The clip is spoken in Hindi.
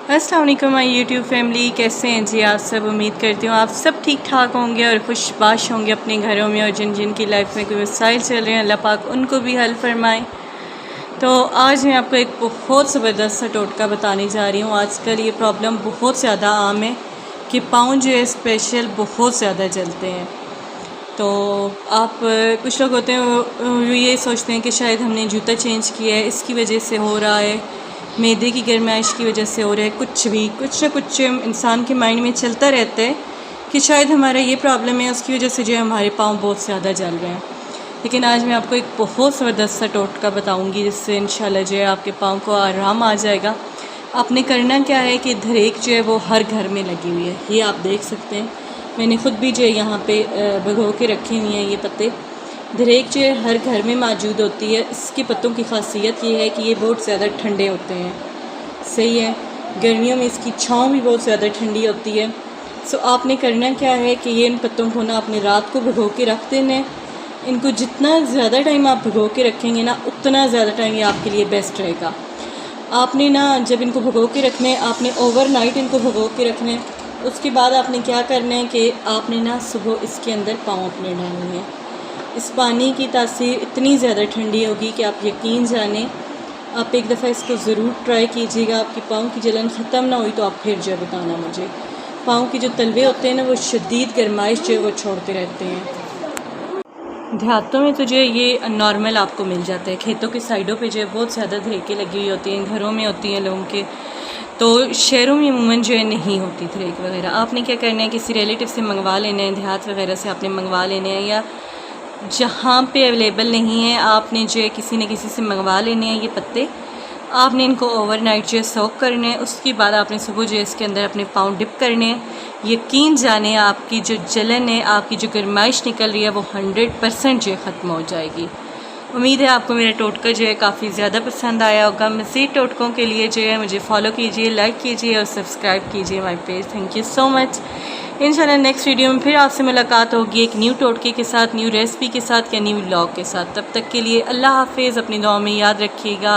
अस्सलाम वालेकुम माय यूट्यूब फैमिली, कैसे हैं जी आप सब। उम्मीद करती हूँ आप सब ठीक ठाक होंगे और खुशबाश होंगे अपने घरों में, और जिन जिन की लाइफ में कोई मसाइल चल रहे हैं अल्लाह पाक उनको भी हल फरमाए। तो आज मैं आपको एक बहुत ज़बरदस्त सा टोटका बताने जा रही हूँ। आजकल ये प्रॉब्लम बहुत ज़्यादा आम है कि पाँव जो है स्पेशल बहुत ज़्यादा जलते हैं। तो आप कुछ लोग होते हैं वो ये सोचते हैं कि शायद हमने जूता चेंज किया है इसकी वजह से हो रहा है, मैदे की गर्माइश की वजह से हो रहा है, कुछ ना कुछ इंसान के माइंड में चलता रहता है कि शायद हमारा ये प्रॉब्लम है, उसकी वजह से जो है हमारे पाँव बहुत ज़्यादा जल रहे हैं। लेकिन आज मैं आपको एक बहुत ज़बरदस्त सा टोटका बताऊंगी जिससे इंशाल्लाह जो है आपके पाँव को आराम आ जाएगा। आपने करना क्या है कि धरेक जो है वो हर घर में लगी हुई है, ये आप देख सकते हैं। मैंने ख़ुद भी जो है यहाँ पे भिगो के रखे हुए हैं ये पत्ते। धरेक जो है हर घर में मौजूद होती है। इसके पत्तों की खासियत ये है कि ये बहुत ज़्यादा ठंडे होते हैं। सही है, गर्मियों में इसकी छाँव भी बहुत ज़्यादा ठंडी होती है। सो आपने करना क्या है कि ये इन पत्तों को ना अपने रात को भिगो के रख देना। इनको जितना ज़्यादा टाइम आप भिगो के रखेंगे ना उतना ज़्यादा टाइम ये आपके लिए बेस्ट रहेगा। आपने ना जब इनको भिगो के रखने, आपने ओवरनाइट इनको भिगो के रखने। उसके बाद आपने क्या करना है कि आपने ना सुबह इसके अंदर पाँव अपने डालने हैं। इस पानी की तासीर इतनी ज़्यादा ठंडी होगी कि आप यकीन जानें। आप एक दफ़ा इसको ज़रूर ट्राई कीजिएगा। आपकी पाँव की जलन ख़त्म ना हुई तो आप फिर जो बताना मुझे। पाँव के जो तलवे होते हैं ना वो शदीद गर्माइश जो है वो छोड़ते रहते हैं। देहातों में तो जो है ये नॉर्मल आपको मिल जाता है, खेतों के साइडों पे जो है बहुत ज़्यादा धरेकें लगी हुई होती हैं, घरों में होती हैं लोगों के। तो शहरों में अमूमन जो है नहीं होती धरेक वगैरह। आपने क्या करना है, किसी रिलेटिव से मंगवा लेना है, देहात वगैरह से आपने मंगवा लेने हैं, या जहाँ पे अवेलेबल नहीं है आपने जो है किसी न किसी से मंगवा लेने हैं ये पत्ते। आपने इनको ओवरनाइट जो है सोक करने हैं। उसके बाद आपने सुबह जो है इसके अंदर अपने पाँव डिप करने हैं। यकीन जाने आपकी जो जलन है, आपकी जो गर्माइश निकल रही है वो 100% जो है ख़त्म हो जाएगी। उम्मीद है आपको मेरा टोटका जो है काफ़ी ज़्यादा पसंद आया होगा। मज़ीद टोटकों के लिए जो है मुझे फॉलो कीजिए, लाइक कीजिए और सब्सक्राइब कीजिए my page. Thank you so much. इंशाल्लाह नेक्स्ट वीडियो में फिर आपसे मुलाकात होगी एक न्यू टोटके के साथ, न्यू रेसिपी के साथ या न्यू व्लॉग के साथ। तब तक के लिए अल्लाह हाफिज़। अपनी दुआ में याद रखिएगा।